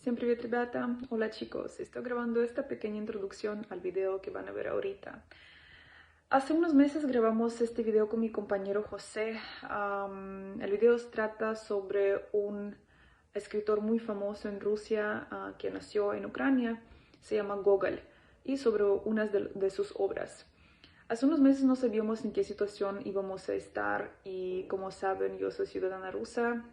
Всем привет, ребята! Hola chicos, estoy grabando esta pequeña introducción al video que van a ver ahorita. Hace unos meses grabamos este video con mi compañero José. El video trata sobre un escritor muy famoso en Rusia que nació en Ucrania, se llama Gogol, y sobre unas de sus obras. Hace unos meses no sabíamos en qué situación íbamos a estar y como saben yo soy ciudadana rusa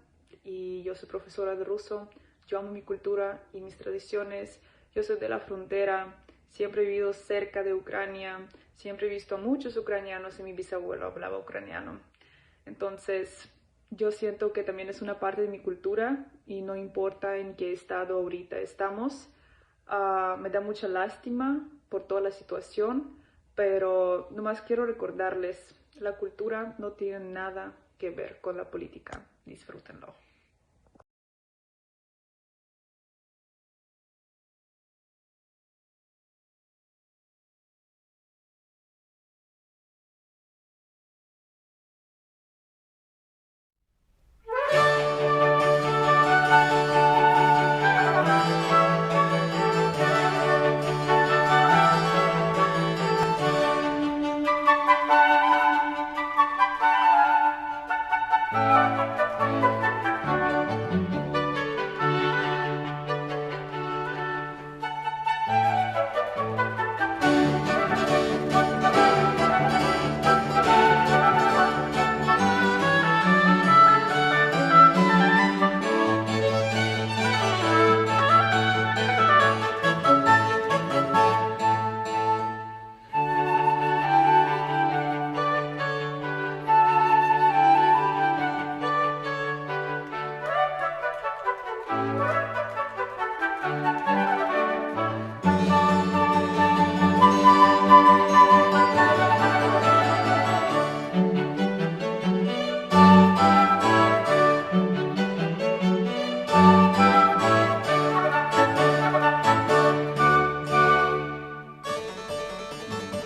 y yo soy profesora de ruso. Yo amo mi cultura y mis tradiciones. Yo soy de la frontera. Siempre he vivido cerca de Ucrania. Siempre he visto a muchos ucranianos y mi bisabuelo hablaba ucraniano. Entonces, yo siento que también es una parte de mi cultura y no importa en qué estado ahorita estamos. Me da mucha lástima por toda la situación, pero nomás quiero recordarles, la cultura no tiene nada que ver con la política. Disfrútenlo.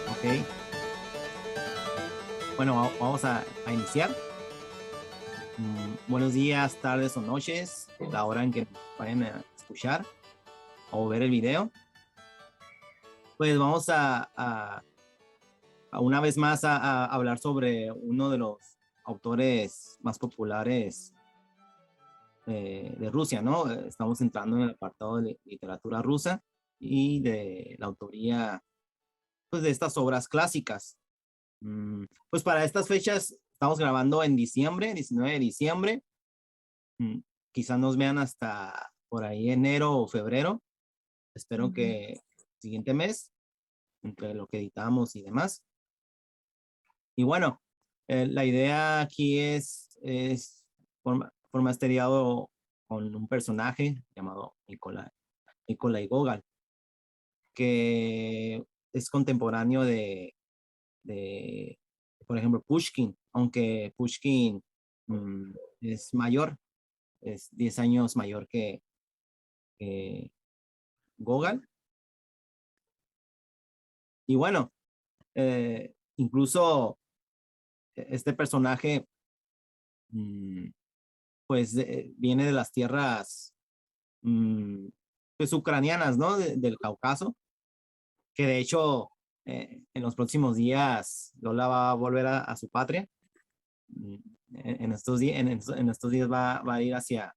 Ok, bueno, vamos a iniciar. Buenos días, tardes o noches, la hora en que vayan a escuchar o ver el video. Pues vamos a una vez más a hablar sobre uno de los autores más populares de Rusia, ¿no? Estamos entrando en el apartado de literatura rusa y de la autoría, pues, de estas obras clásicas. Pues para estas fechas estamos grabando en diciembre, 19 de diciembre. Quizás nos vean hasta por ahí enero o febrero. Espero que siguiente mes, entre lo que editamos y demás. Y bueno, la idea aquí es forma este diálogo con un personaje llamado Nikolai Gogol, que es contemporáneo de, por ejemplo, Pushkin, aunque Pushkin es mayor, es 10 años mayor que Gogol. Y bueno, incluso este personaje, pues viene de las tierras, pues ucranianas, ¿no? Del Cáucaso, que de hecho en los próximos días Lola va a volver a su patria. Mm, en estos días, en estos días va a ir hacia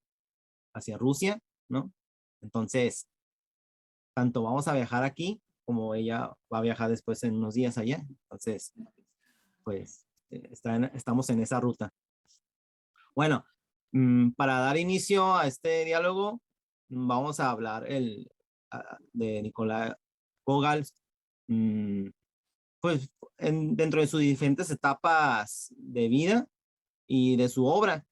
Rusia, ¿no? Entonces, tanto vamos a viajar aquí como ella va a viajar después en unos días allá. Entonces, pues estamos en esa ruta. Bueno, para dar inicio a este diálogo, vamos a hablar de Nicolás Gogol, pues dentro de sus diferentes etapas de vida y de su obra.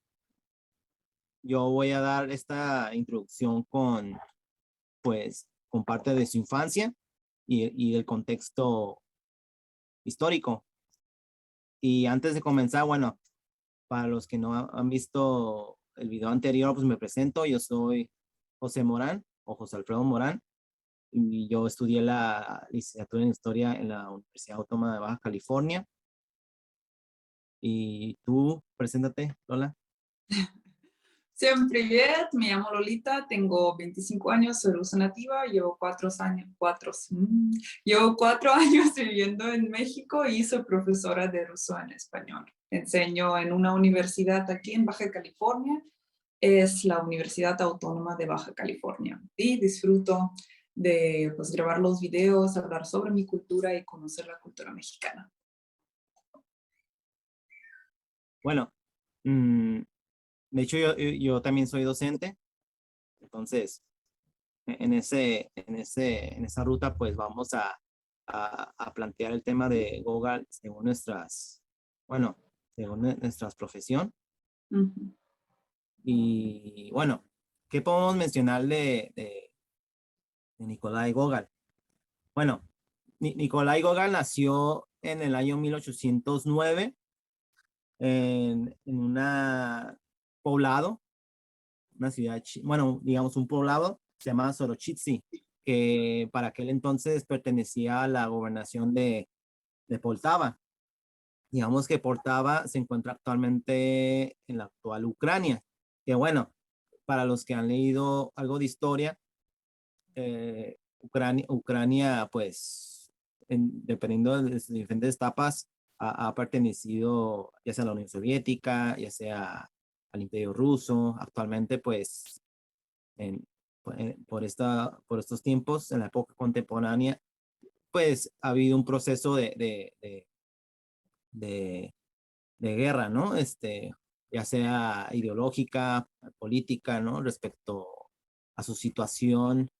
Yo voy a dar esta introducción con parte de su infancia y del contexto histórico. Y antes de comenzar, bueno, para los que no han visto el video anterior, pues me presento. Yo soy José Morán o José Alfredo Morán y yo estudié la licenciatura en Historia en la Universidad Autónoma de Baja California. Y tú, preséntate, Lola. Привет, me llamo Lolita, tengo 25 años, soy rusa nativa, llevo 4 años viviendo en México y soy profesora de ruso en español. Enseño en una universidad aquí en Baja California, es la Universidad Autónoma de Baja California, y disfruto de pues, grabar los videos, hablar sobre mi cultura y conocer la cultura mexicana. Bueno, de hecho yo también soy docente, entonces en esa ruta pues vamos a plantear el tema de Google según bueno, según nuestra profesión. Ujú. Y bueno, ¿qué podemos mencionar de Nikolai Gogol? Bueno, Nikolai Gogol nació en el año 1809 en una poblado, una ciudad, bueno, digamos un poblado, se llama Sorochitzi, que para aquel entonces pertenecía a la gobernación de Poltava. Digamos que Poltava se encuentra actualmente en la actual Ucrania, que bueno, para los que han leído algo de historia, Ucrania pues, dependiendo de sus diferentes etapas, ha pertenecido ya sea a la Unión Soviética, ya sea al Imperio Ruso. Actualmente, pues, en, por estos tiempos, en la época contemporánea, pues ha habido un proceso de, de guerra, ¿no? Ya sea ideológica, política, ¿no? Respecto a su situación,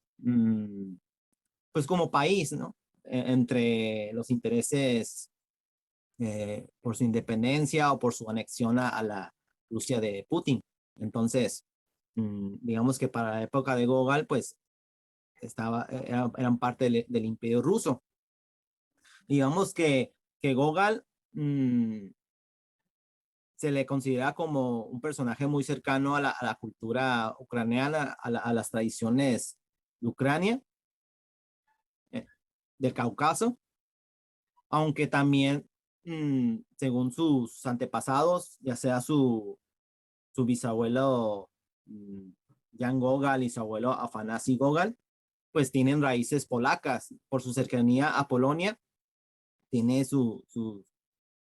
pues como país, ¿no? Entre los intereses por su independencia o por su anexión a la Rusia de Putin. Entonces, digamos que para la época de Gogol, pues eran parte del Imperio Ruso. Digamos que Gogol se le considera como un personaje muy cercano a la cultura ucraniana, a las tradiciones de Ucrania, del Cáucaso, aunque también, según sus antepasados, ya sea su bisabuelo Jan Gogol y su abuelo Afanasi Gogol, pues tienen raíces polacas. Por su cercanía a Polonia, tiene sus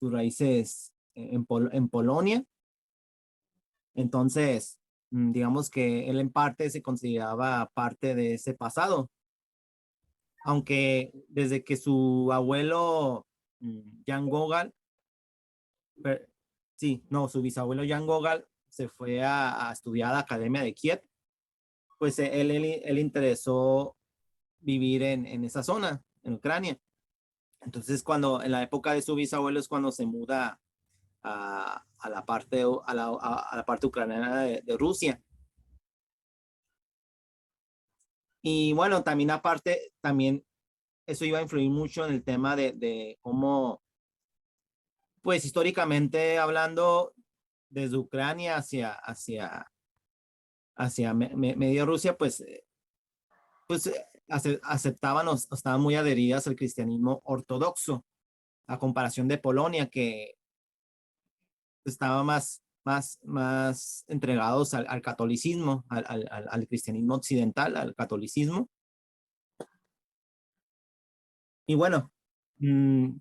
raíces en Polonia. Entonces, digamos que él en parte se consideraba parte de ese pasado, aunque desde que su abuelo Jan Gogol, sí, no, su bisabuelo Jan Gogol se fue a estudiar a la Academia de Kiev, pues él interesó vivir en esa zona, en Ucrania. Entonces, en la época de su bisabuelo es cuando se muda a la parte, a la parte ucraniana de Rusia. Y bueno, también aparte, también eso iba a influir mucho en el tema de cómo, pues históricamente hablando, desde Ucrania hacia medio Rusia, aceptaban o estaban muy adheridas al cristianismo ortodoxo, a comparación de Polonia, que estaba más entregados al catolicismo, al cristianismo occidental, al catolicismo. Y bueno,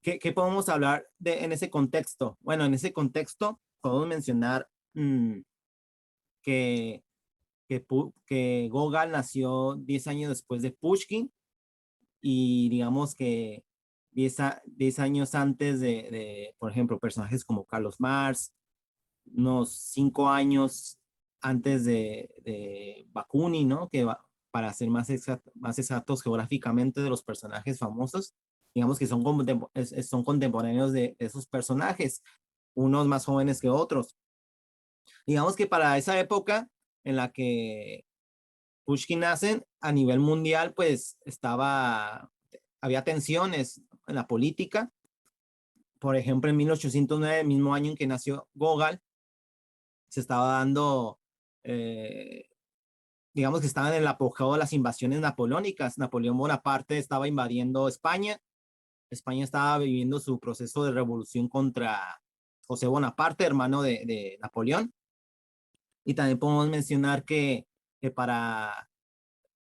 ¿qué podemos hablar en ese contexto? Bueno, en ese contexto podemos mencionar que, que Gogol nació 10 años después de Pushkin y digamos que 10 años antes por ejemplo, personajes como Carlos Marx, unos 5 años antes de Bakunin, ¿no? Para ser más exactos geográficamente de los personajes famosos, digamos que son contemporáneos de esos personajes, unos más jóvenes que otros. Digamos que para esa época en la que Pushkin nace a nivel mundial, pues había tensiones en la política. Por ejemplo, en 1809, el mismo año en que nació Gogol, se estaba dando, digamos que estaban en el apogeo de las invasiones napoleónicas. Napoleón Bonaparte estaba invadiendo España. España estaba viviendo su proceso de revolución contra José Bonaparte, hermano de Napoleón. Y también podemos mencionar que para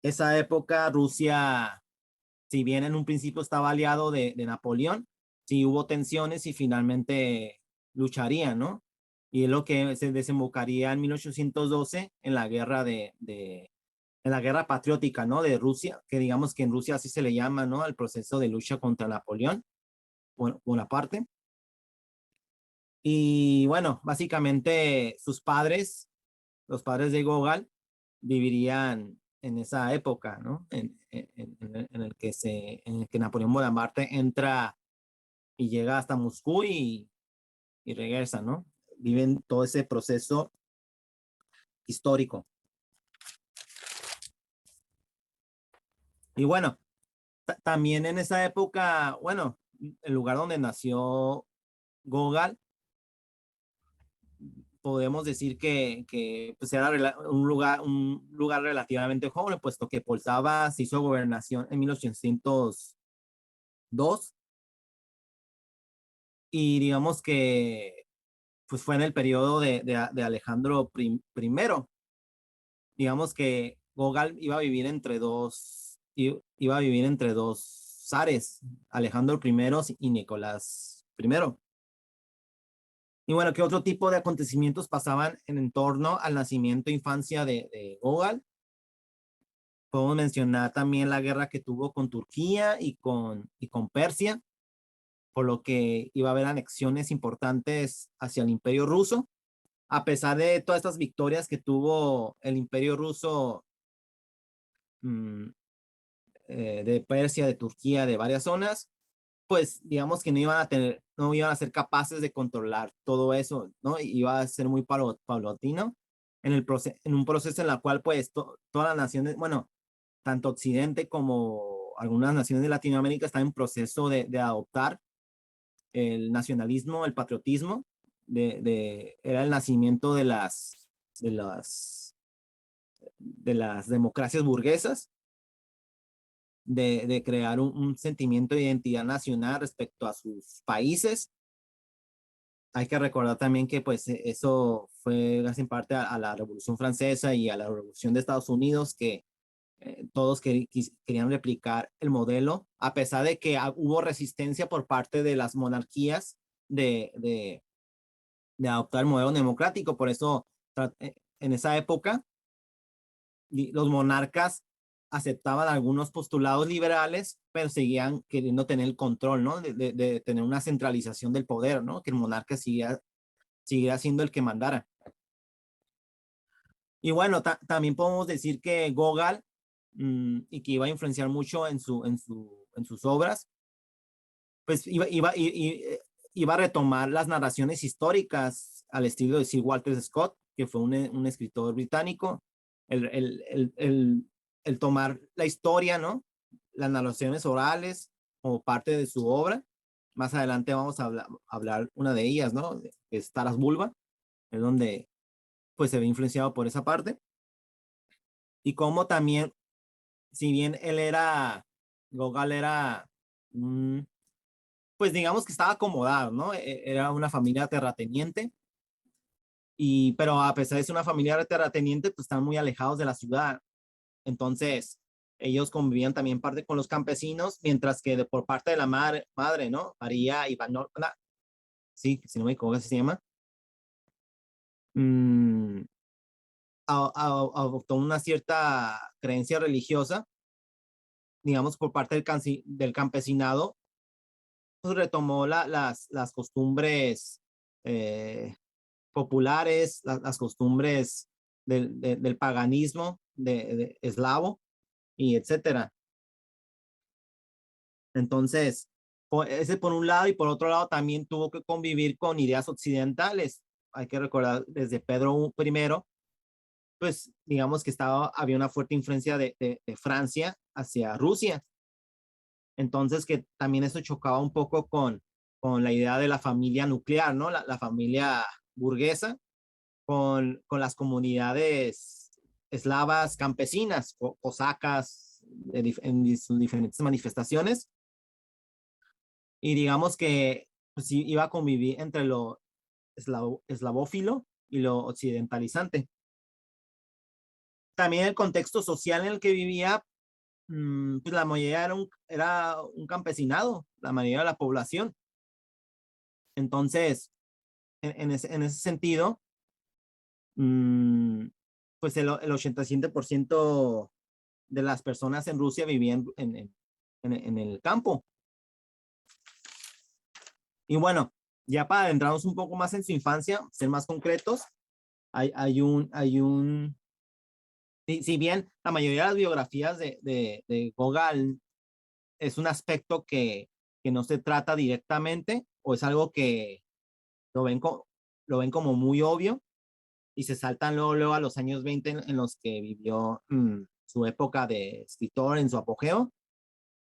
esa época Rusia, si bien en un principio estaba aliado de Napoleón, sí hubo tensiones y finalmente lucharían, ¿no? Y es lo que se desembocaría en 1812 en la guerra en la guerra patriótica, ¿no? De Rusia, que digamos que en Rusia así se le llama, ¿no? Al proceso de lucha contra Napoleón, Bonaparte. Y bueno, básicamente sus padres, los padres de Gogol, vivirían en esa época, ¿no? En el que Napoleón Bonaparte entra y llega hasta Moscú y regresa, ¿no? Viven todo ese proceso histórico. Y bueno, también en esa época, bueno, el lugar donde nació Gogol, podemos decir que pues era un lugar relativamente joven, puesto que Poltava se hizo gobernación en 1802 y digamos que pues fue en el periodo de Alejandro I. Digamos que Gogol iba a vivir iba a vivir entre dos zares, Alejandro I y Nicolás I. Y bueno, ¿qué otro tipo de acontecimientos pasaban en torno al nacimiento e infancia de Gogol? Podemos mencionar también la guerra que tuvo con Turquía y con Persia, por lo que iba a haber anexiones importantes hacia el Imperio Ruso. A pesar de todas estas victorias que tuvo el Imperio Ruso, mmm, de Persia, de Turquía, de varias zonas, pues digamos que no iban a ser capaces de controlar todo eso, ¿no? Iba a ser muy paulatino en un proceso en el cual pues todas las naciones, bueno, tanto Occidente como algunas naciones de Latinoamérica están en proceso de adoptar el nacionalismo, el patriotismo, era el nacimiento de las, de las democracias burguesas, de crear un sentimiento de identidad nacional respecto a sus países. Hay que recordar también que pues eso fue gracias en parte a la Revolución Francesa y a la Revolución de Estados Unidos, que todos querían replicar el modelo, a pesar de que hubo resistencia por parte de las monarquías de, de, de adoptar el modelo democrático. Por eso, en esa época, los monarcas aceptaban algunos postulados liberales, pero seguían queriendo tener el control, ¿no? De tener una centralización del poder, ¿no? Que el monarca siguiera siendo el que mandara. Y bueno, también podemos decir que Gogol, y que iba a influenciar mucho en sus obras, pues iba a retomar las narraciones históricas al estilo de Sir Walter Scott, que fue un escritor británico, el tomar la historia, ¿no? Las narraciones orales como parte de su obra. Más adelante vamos a hablar una de ellas, ¿no? Que es Taras Bulba, es donde pues se ve influenciado por esa parte. Y como también, si bien Gogol era, pues digamos que estaba acomodado, ¿no? Era una familia terrateniente, pero a pesar de ser una familia terrateniente, pues están muy alejados de la ciudad. Entonces, ellos convivían también parte con los campesinos, mientras que por parte de la madre, ¿no? María Ivanovna, sí, si no me equivoco, así se llama, mmm, adoptó una cierta creencia religiosa, digamos, por parte del campesinado, pues retomó las costumbres populares, las costumbres del paganismo de eslavo y etcétera. Entonces, ese por un lado, y por otro lado también tuvo que convivir con ideas occidentales. Hay que recordar desde Pedro I, pues digamos que había una fuerte influencia de Francia hacia Rusia. Entonces, que también eso chocaba un poco con la idea de la familia nuclear, ¿no? La familia burguesa con las comunidades eslavas campesinas, cosacas, en sus diferentes manifestaciones. Y digamos que pues, iba a convivir entre lo eslavófilo y lo occidentalizante. también el contexto social en el que vivía, pues la mayoría era un campesinado, la mayoría de la población. Entonces, en ese sentido, mm, pues el 87% de las personas en Rusia vivían en el campo. Y bueno, ya para adentrarnos un poco más en su infancia, ser más concretos, hay un si bien la mayoría de las biografías de Gogol es un aspecto que no se trata directamente o es algo que lo ven, lo ven como muy obvio y se saltan luego a los años 20 en los que vivió su época de escritor en su apogeo.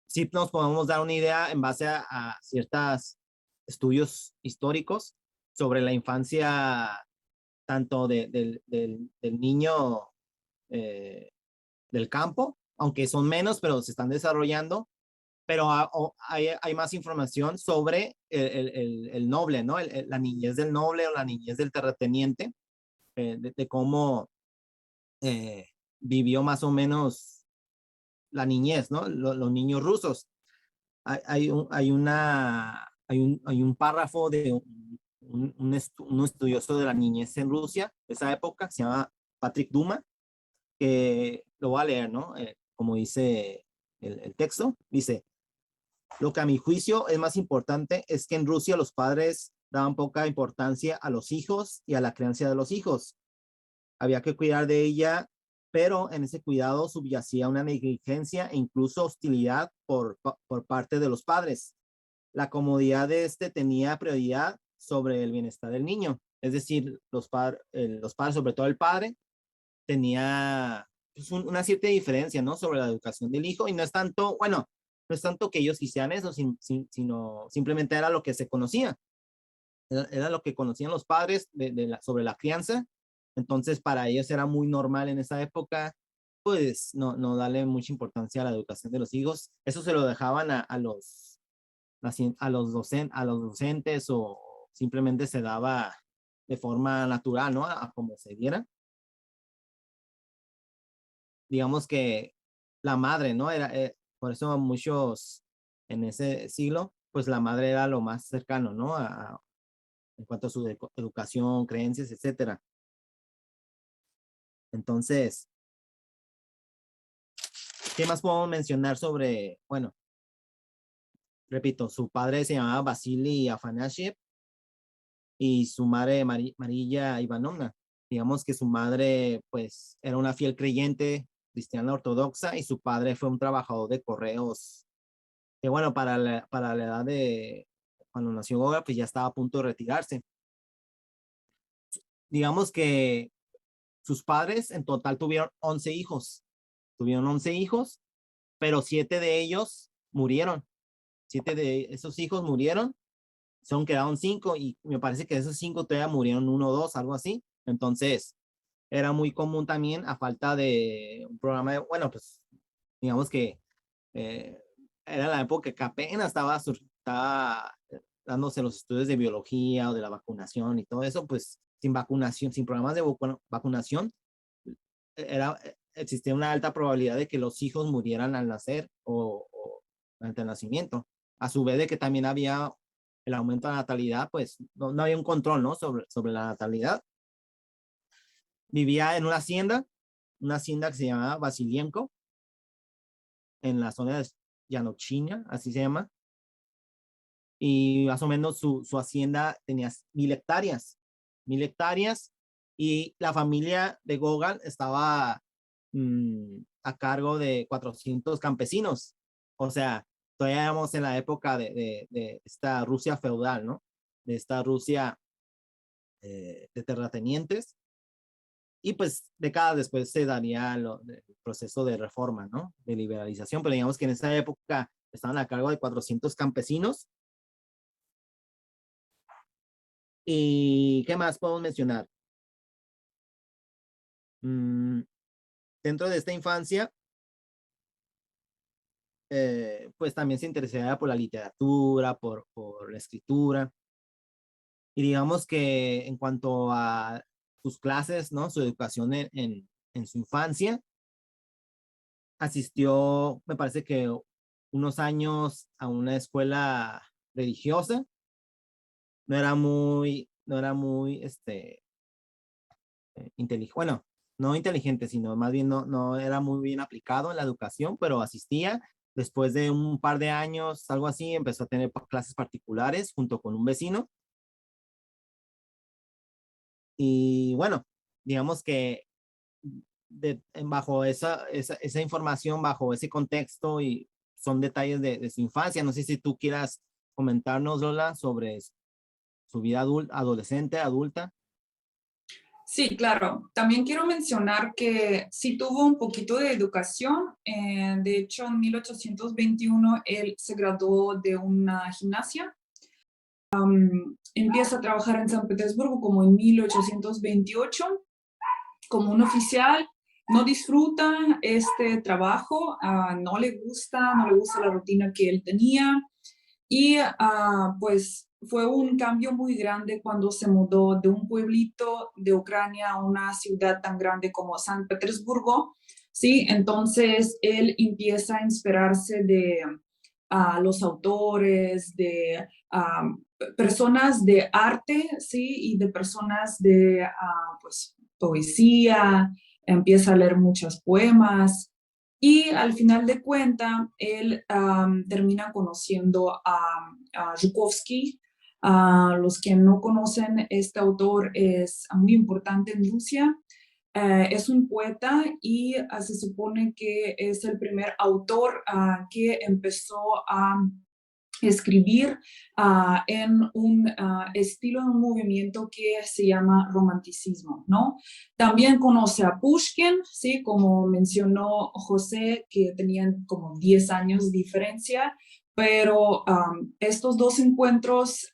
Sí nos podemos dar una idea en base a ciertos estudios históricos sobre la infancia tanto del niño eh, del campo, aunque son menos, pero se están desarrollando. Pero hay más información sobre el noble, ¿no? La niñez del noble o la niñez del terrateniente, de cómo eh, vivió más o menos la niñez, ¿no? Los niños rusos. Hay un párrafo de un estudioso de la niñez en Rusia, de esa época, que se llama Patrick Duma, que lo voy a leer, ¿no? Como dice el texto, dice, lo que a mi juicio es más importante es que en Rusia los padres daban poca importancia a los hijos y a la crianza de los hijos. Había que cuidar de ella, pero en ese cuidado subyacía una negligencia e incluso hostilidad por parte de los padres. La comodidad de este tenía prioridad sobre el bienestar del niño. Es decir, los padres, sobre todo el padre, tenía pues, una cierta diferencia, ¿no? Sobre la educación del hijo y no es tanto, bueno, no es tanto que ellos quisieran eso, sino simplemente era lo que se conocía. Era lo que conocían los padres sobre la crianza. Entonces, para ellos era muy normal en esa época, pues, no darle mucha importancia a la educación de los hijos. Eso se lo dejaban a los docentes o simplemente se daba de forma natural, ¿no? A como se diera. Digamos que la madre, ¿no? Por eso muchos en ese siglo, pues la madre era lo más cercano, ¿no? En cuanto a su educación, creencias, etcétera. Entonces, ¿qué más podemos mencionar sobre, bueno, repito, su padre se llamaba Vasily Afanasiev y su madre María Ivanovna. Digamos que su madre, pues, era una fiel creyente cristiana ortodoxa y su padre fue un trabajador de correos que, bueno, para la edad de cuando nació Gogol, pues ya estaba a punto de retirarse. Digamos que sus padres en total tuvieron 11 hijos. Tuvieron 11 hijos, pero 7 de ellos murieron. 7 de esos hijos murieron, son quedaron 5 y me parece que de esos 5 todavía murieron 1 o 2, algo así. Entonces, era muy común también a falta de un programa de, bueno, pues digamos que eh, era la época que apenas estaba dándose los estudios de biología o de la vacunación y todo eso, pues sin vacunación, sin programas de vacunación, existía una alta probabilidad de que los hijos murieran al nacer o durante el nacimiento. A su vez de que también había el aumento de la natalidad, pues no había un control, ¿no? Sobre la natalidad. Vivía en una hacienda que se llamaba Vasilienko, en la zona de Yanochina, así se llama. Y más o menos su hacienda tenía 1,000 hectáreas. 1,000 hectáreas. Y la familia de Gogol estaba a cargo de 400 campesinos. O sea, todavía éramos en la época de esta Rusia feudal, ¿no? De esta Rusia de terratenientes. Y pues décadas después se daría el proceso de reforma, ¿no? De liberalización, pero digamos que en esa época estaban a cargo de 400 campesinos. ¿Y qué más podemos mencionar? Mm, Dentro de esta infancia, pues también se interesaba por la literatura, por la escritura. Y digamos que en cuanto a sus clases, ¿no? Su educación en su infancia. Asistió, me parece que unos años a una escuela religiosa. No era muy, inteligente, bueno, no inteligente, sino más bien no era muy bien aplicado en la educación, pero asistía. Después de un par de años, algo así, empezó a tener clases particulares junto con un vecino. Y bueno, digamos que bajo esa información, bajo ese contexto, y son detalles de su infancia. No sé si tú quieras comentarnos, Lola, sobre su vida adolescente, adulta. Sí, claro. También quiero mencionar que sí tuvo un poquito de educación. De hecho, en 1821 él se graduó de una gimnasia. Empieza a trabajar en San Petersburgo como en 1828 como un oficial. No disfruta este trabajo, no le gusta la rutina que él tenía. Y pues fue un cambio muy grande cuando se mudó de un pueblito de Ucrania a una ciudad tan grande como San Petersburgo, ¿sí? Entonces él empieza a inspirarse de los autores, de personas de arte, ¿sí? Y de personas de pues, poesía, empieza a leer muchos poemas. Y al final de cuentas, él termina conociendo a Zhukovsky. Los que no conocen, este autor es muy importante en Rusia. Es un poeta y se supone que es el primer autor que empezó a escribir en un estilo, en un movimiento que se llama romanticismo, ¿no? También conoce a Pushkin, ¿sí? Como mencionó José, que tenían como 10 años de diferencia, pero estos dos encuentros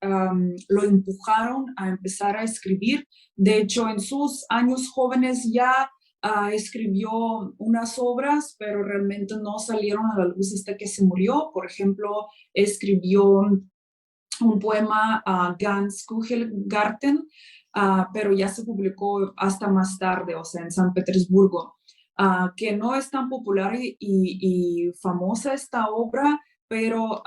lo empujaron a empezar a escribir. De hecho, en sus años jóvenes ya escribió unas obras, pero realmente no salieron a la luz hasta que se murió. Por ejemplo, escribió un poema a Ganz Kugelgarten, pero ya se publicó hasta más tarde, o sea, en San Petersburgo, que no es tan popular y famosa esta obra, pero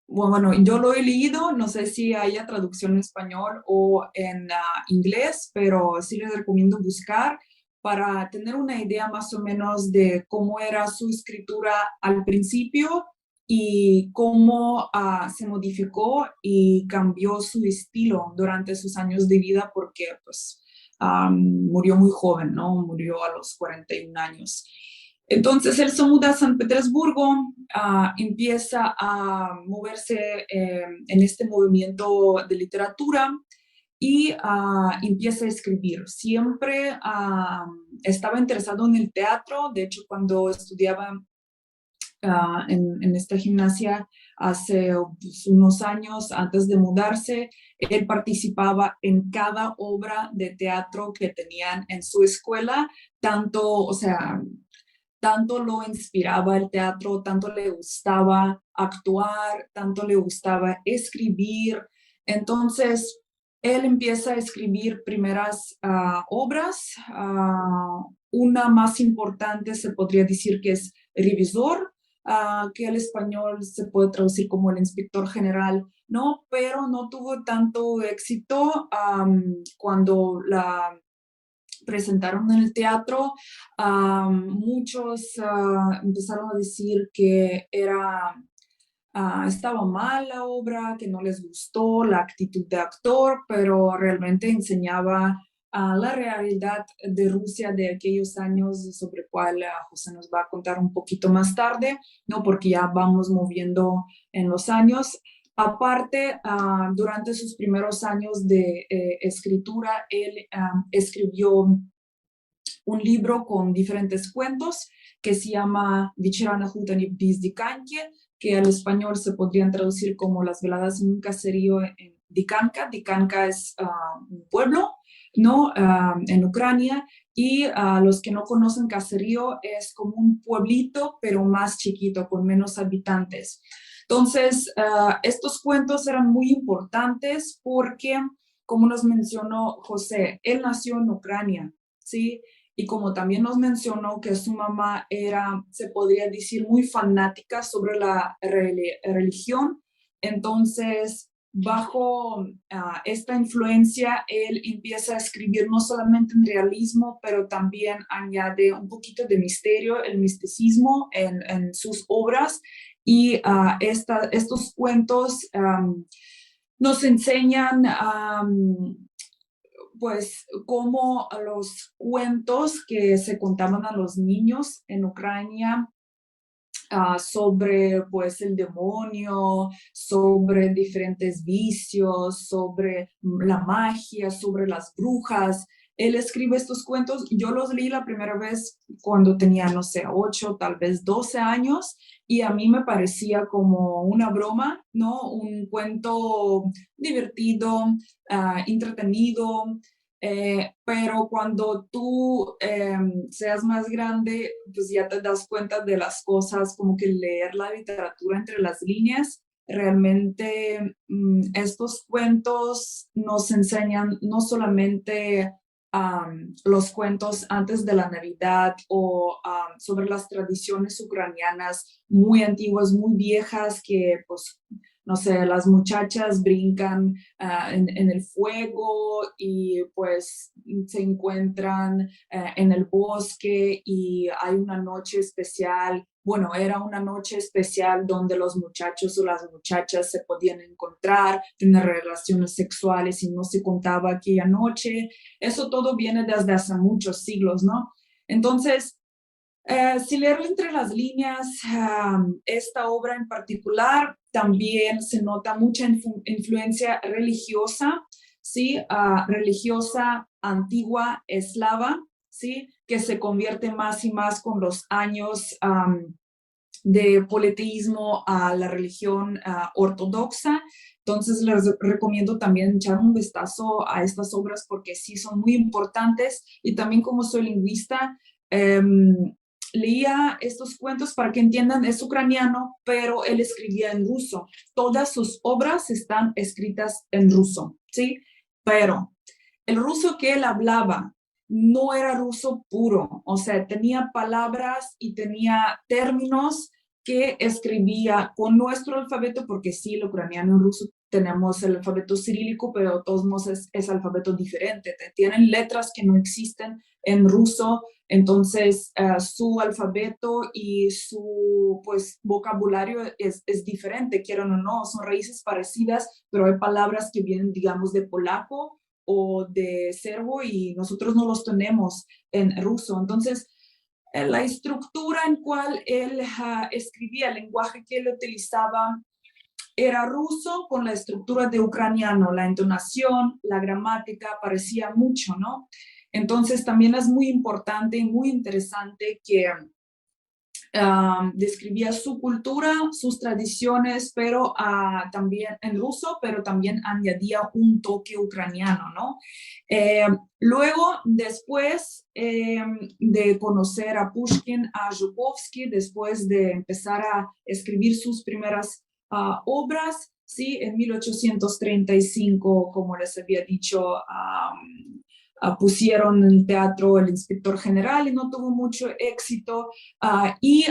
bueno, yo lo he leído, no sé si haya traducción en español o en inglés, pero sí les recomiendo buscar para tener una idea más o menos de cómo era su escritura al principio y cómo se modificó y cambió su estilo durante sus años de vida porque pues murió muy joven, ¿no? Murió a los 41 años. Entonces él se muda a San Petersburgo, empieza a moverse en este movimiento de literatura y empieza a escribir. Siempre estaba interesado en el teatro. De hecho, cuando estudiaba en esta gimnasia hace pues, unos años antes de mudarse, él participaba en cada obra de teatro que tenían en su escuela, tanto, o sea, tanto lo inspiraba el teatro, tanto le gustaba actuar, tanto le gustaba escribir. Entonces, él empieza a escribir primeras obras. Una más importante se podría decir que es Revisor, que al español se puede traducir como el inspector general, ¿no? Pero no tuvo tanto éxito cuando la presentaron en el teatro. Muchos empezaron a decir que estaba mal la obra, que no les gustó la actitud de actor, pero realmente enseñaba la realidad de Rusia de aquellos años, sobre cual José nos va a contar un poquito más tarde, ¿no? Porque ya vamos moviendo en los años. Aparte, durante sus primeros años de escritura, él escribió un libro con diferentes cuentos que se llama Вечера в Диkanke, que al español se podrían traducir como Las veladas en un caserío en Dikanka. Dikanka es un pueblo, ¿no? En Ucrania. Y los que no conocen caserío es como un pueblito, pero más chiquito, con menos habitantes. Entonces, estos cuentos eran muy importantes porque, como nos mencionó José, él nació en Ucrania, ¿sí? y como también nos mencionó que su mamá era, se podría decir, muy fanática sobre la religión, entonces bajo esta influencia él empieza a escribir no solamente en realismo, pero también añade un poquito de misterio, el misticismo en sus obras, y estos cuentos nos enseñan pues cómo los cuentos que se contaban a los niños en Ucrania sobre pues el demonio, sobre diferentes vicios, sobre la magia, sobre las brujas. Él escribe estos cuentos. Yo los leí la primera vez cuando tenía, no sé, 8, tal vez 12 años, y a mí me parecía como una broma, ¿no? Un cuento divertido, entretenido. Pero cuando tú seas más grande, pues ya te das cuenta de las cosas, como que leer la literatura entre las líneas. Realmente estos cuentos nos enseñan no solamente los cuentos antes de la Navidad o sobre las tradiciones ucranianas muy antiguas, muy viejas, que pues no sé, las muchachas brincan en el fuego y pues se encuentran en el bosque y hay una noche especial. Bueno, era una noche especial donde los muchachos o las muchachas se podían encontrar, tener relaciones sexuales y no se contaba aquella noche. Eso todo viene desde hace muchos siglos, ¿no? Entonces, si leer entre las líneas, esta obra en particular también se nota mucha influencia religiosa, ¿sí? Religiosa antigua eslava, ¿sí? Que se convierte más y más con los años de politeísmo a la religión ortodoxa. Entonces les recomiendo también echar un vistazo a estas obras porque sí son muy importantes, y también como soy lingüista, leía estos cuentos para que entiendan, es ucraniano, pero él escribía en ruso. Todas sus obras están escritas en ruso, ¿sí? Pero el ruso que él hablaba no era ruso puro, o sea, tenía palabras y tenía términos que escribía con nuestro alfabeto, porque sí, el ucraniano y ruso tenemos el alfabeto cirílico, pero de todos modos es alfabeto diferente. Tienen letras que no existen en ruso, entonces su alfabeto y su pues vocabulario es diferente, quieran o no, son raíces parecidas, pero hay palabras que vienen, digamos, de polaco o de serbo y nosotros no los tenemos en ruso. Entonces, la estructura en cual él escribía, el lenguaje que él utilizaba era ruso con la estructura de ucraniano, la entonación, la gramática parecía mucho, ¿no? Entonces también es muy importante y muy interesante que describía su cultura, sus tradiciones, pero también en ruso, pero también añadía un toque ucraniano, ¿no? Luego, después de conocer a Pushkin, a Zhukovsky, después de empezar a escribir sus primeras obras, sí, en 1835, como les había dicho, pusieron en el teatro El Inspector General y no tuvo mucho éxito. Y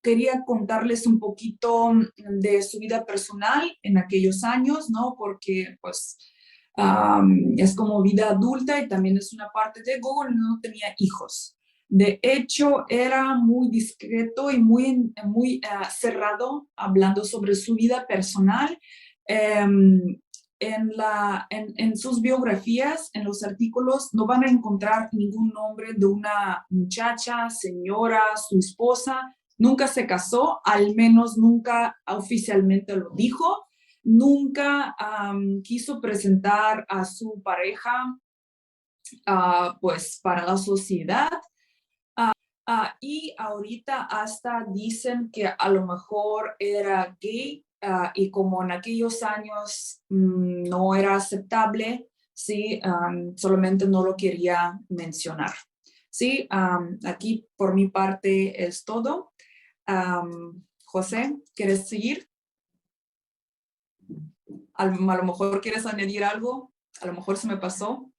quería contarles un poquito de su vida personal en aquellos años, ¿no? Porque pues es como vida adulta y también es una parte de Gogol, no tenía hijos. De hecho, era muy discreto y muy cerrado hablando sobre su vida personal. En sus biografías, en los artículos, no van a encontrar ningún nombre de una muchacha, señora, su esposa. Nunca se casó, al menos nunca oficialmente lo dijo. Nunca quiso presentar a su pareja pues para la sociedad. Y ahorita hasta dicen que a lo mejor era gay, y como en aquellos años no era aceptable, ¿sí? Solamente no lo quería mencionar. Sí, aquí por mi parte es todo. José, ¿quieres seguir? A lo mejor quieres añadir algo, a lo mejor se me pasó.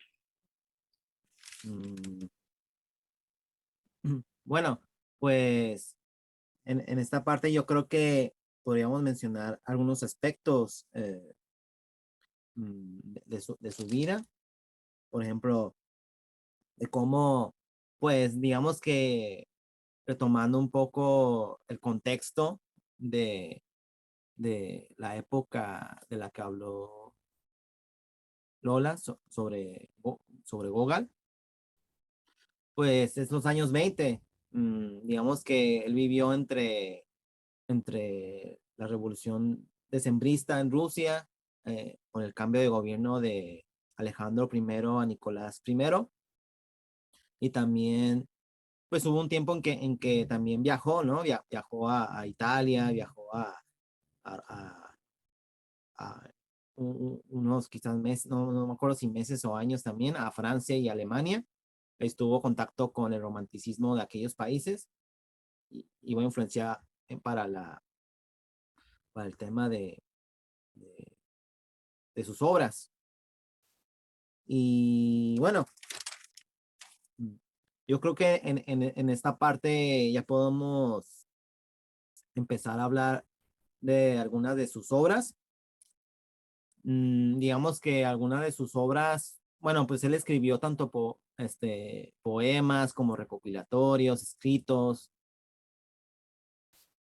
Bueno, pues en esta parte yo creo que podríamos mencionar algunos aspectos de su vida, por ejemplo, de cómo, pues digamos que retomando un poco el contexto de, de la época de la que habló Lola sobre Gogol, pues es los años 20. Digamos que él vivió entre la revolución decembrista en Rusia, con el cambio de gobierno de Alejandro I a Nicolás I, y también, pues hubo un tiempo en que también viajó, ¿no? Viajó a Italia, viajó a, unos quizás meses, no me acuerdo si meses o años también, a Francia y Alemania. Estuvo en contacto con el romanticismo de aquellos países y va a influenciar para el tema de, de sus obras. Y bueno, yo creo que en esta parte ya podemos empezar a hablar de algunas de sus obras. Digamos que algunas de sus obras, bueno, pues él escribió tanto poemas como recopilatorios, escritos,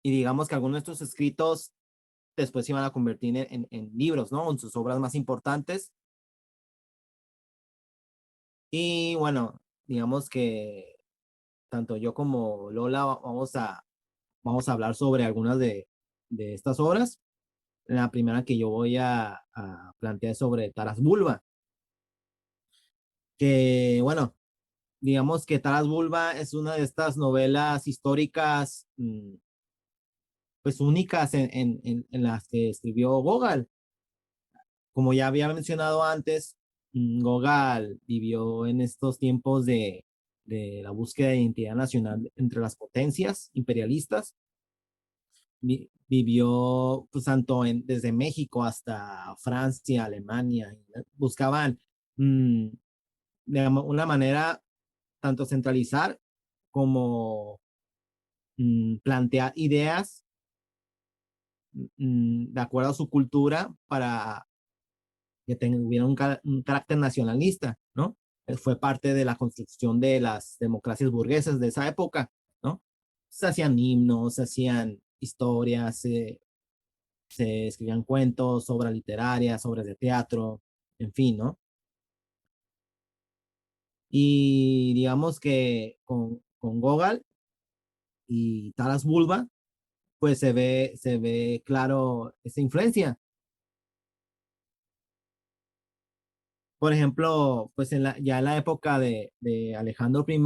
y digamos que algunos de estos escritos después se iban a convertir en libros, ¿no? En sus obras más importantes. Y bueno, digamos que tanto yo como Lola vamos a hablar sobre algunas de estas obras. La primera que yo voy a plantear es sobre Taras Bulba, que bueno, digamos que Taras Bulba es una de estas novelas históricas, pues únicas en las que escribió Gogol. Como ya había mencionado antes, Gogol vivió en estos tiempos de la búsqueda de identidad nacional entre las potencias imperialistas. Vivió pues tanto desde México hasta Francia, Alemania. Buscaban mm, de una manera tanto centralizar como plantear ideas de acuerdo a su cultura para que hubiera un carácter nacionalista, ¿no? Fue parte de la construcción de las democracias burguesas de esa época, ¿no? Se hacían himnos, se hacían historias, se escribían cuentos, obras literarias, obras de teatro, en fin, ¿no? Y digamos que con Gogol y Taras Bulba, pues se ve claro esa influencia. Por ejemplo, pues ya en la época de Alejandro I,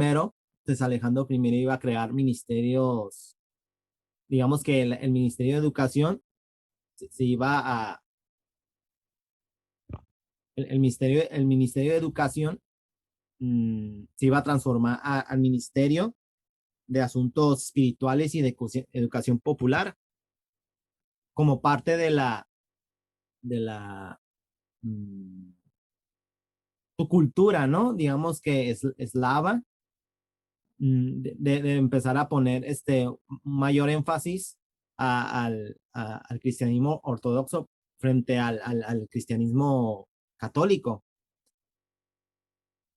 pues Alejandro I iba a crear ministerios, digamos que el Ministerio de Educación se iba a, el Ministerio de Educación se iba a transformar al Ministerio de Asuntos Espirituales y de Educación Popular, como parte de la mm, su cultura, ¿no? Digamos que es eslava, de empezar a poner mayor énfasis al cristianismo ortodoxo frente al cristianismo católico.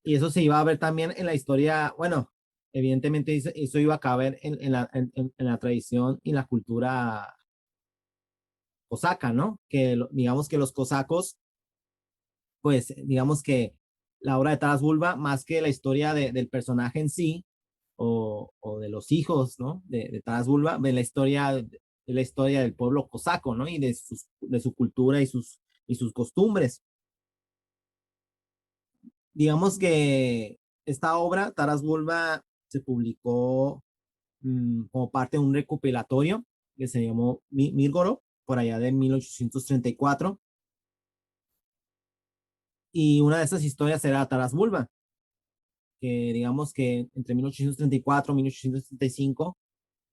Y eso se iba a ver también en la historia, bueno, evidentemente eso iba a caber en la tradición y la cultura cosaca, ¿no? Digamos que los cosacos, pues digamos que la obra de Taras Bulba, más que la historia del personaje en sí, o de los hijos, ¿no? De Taras Bulba, de la historia del pueblo cosaco, ¿no? Y de su cultura y sus costumbres. Digamos que esta obra, Taras Bulba, se publicó como parte de un recopilatorio que se llamó Mirgorod, por allá de 1834. Y una de esas historias era Taras Bulba, que digamos que entre 1834 y 1835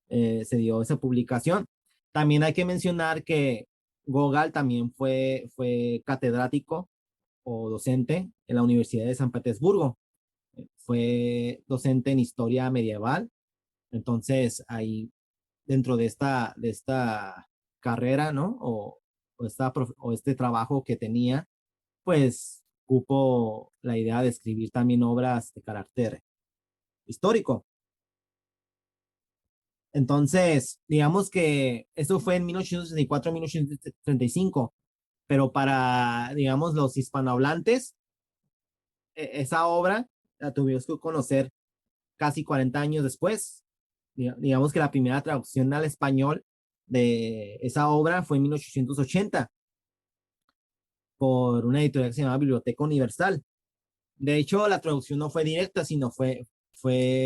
se dio esa publicación. También hay que mencionar que Gogol también fue catedrático o docente en la Universidad de San Petersburgo. Fue docente en historia medieval Entonces, ahí dentro de esta carrera, ¿no? O este trabajo que tenía, pues cupo la idea de escribir también obras de carácter histórico. Entonces, digamos que eso fue en 1864, 1835, pero para, digamos, los hispanohablantes, esa obra la tuvimos que conocer casi 40 años después. Digamos que la primera traducción al español de esa obra fue en 1880 por una editorial que se llama Biblioteca Universal. De hecho, la traducción no fue directa, sino fue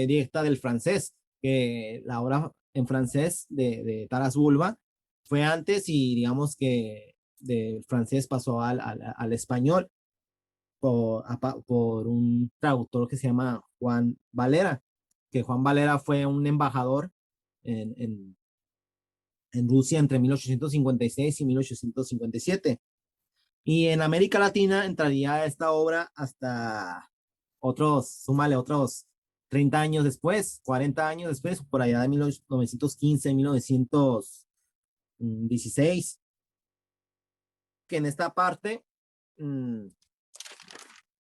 directa del francés, que la obra en francés de Taras Bulba fue antes y digamos que del francés pasó al español por un traductor que se llama Juan Valera, que Juan Valera fue un embajador en, en, en Rusia entre 1856 y 1857. Y en América Latina entraría esta obra hasta súmale otros 30 años después, 40 años después, por allá de 1915, 1916, que en esta parte,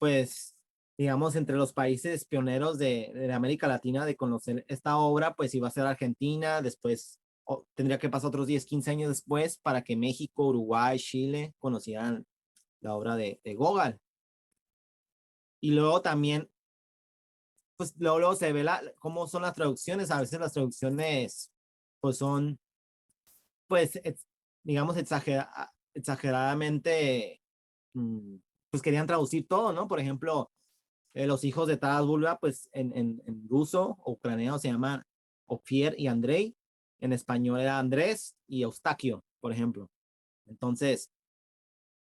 pues, digamos, entre los países pioneros de América Latina de conocer esta obra, pues iba a ser Argentina, después tendría que pasar otros 10, 15 años después para que México, Uruguay, Chile conocieran la obra de Gogol. Y luego también, pues luego se ve cómo son las traducciones. A veces las traducciones, pues son, pues, digamos, exageradamente, pues querían traducir todo, ¿no? Por ejemplo, los hijos de Taras Bulba, pues en ruso o ucraniano se llaman Ofier y Andrei. En español era Andrés y Eustaquio, por ejemplo. Entonces,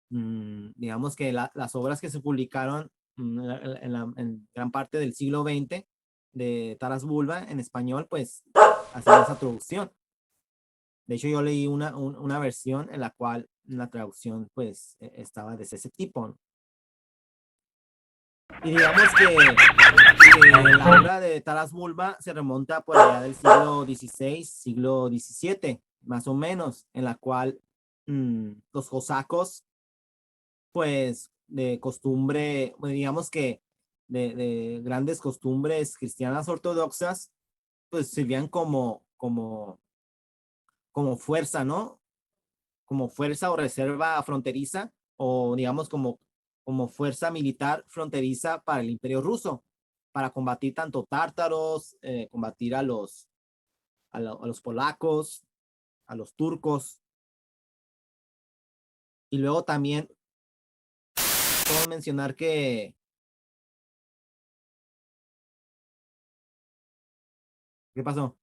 digamos que las obras que se publicaron en gran parte del siglo XX de Taras Bulba en español, pues hacían esa traducción. De hecho, yo leí una versión en la cual la traducción pues estaba de ese tipo, ¿no? Y digamos que la obra de Taras Bulba se remonta por allá del siglo XVI, siglo XVII, más o menos, en la cual los cosacos pues de costumbre, digamos que de grandes costumbres cristianas ortodoxas, pues servían como fuerza, ¿no? Como fuerza o reserva fronteriza, o digamos como fuerza militar fronteriza para el Imperio Ruso, para combatir tanto tártaros, combatir a los polacos, a los turcos, y luego también puedo mencionar que, ¿qué pasó?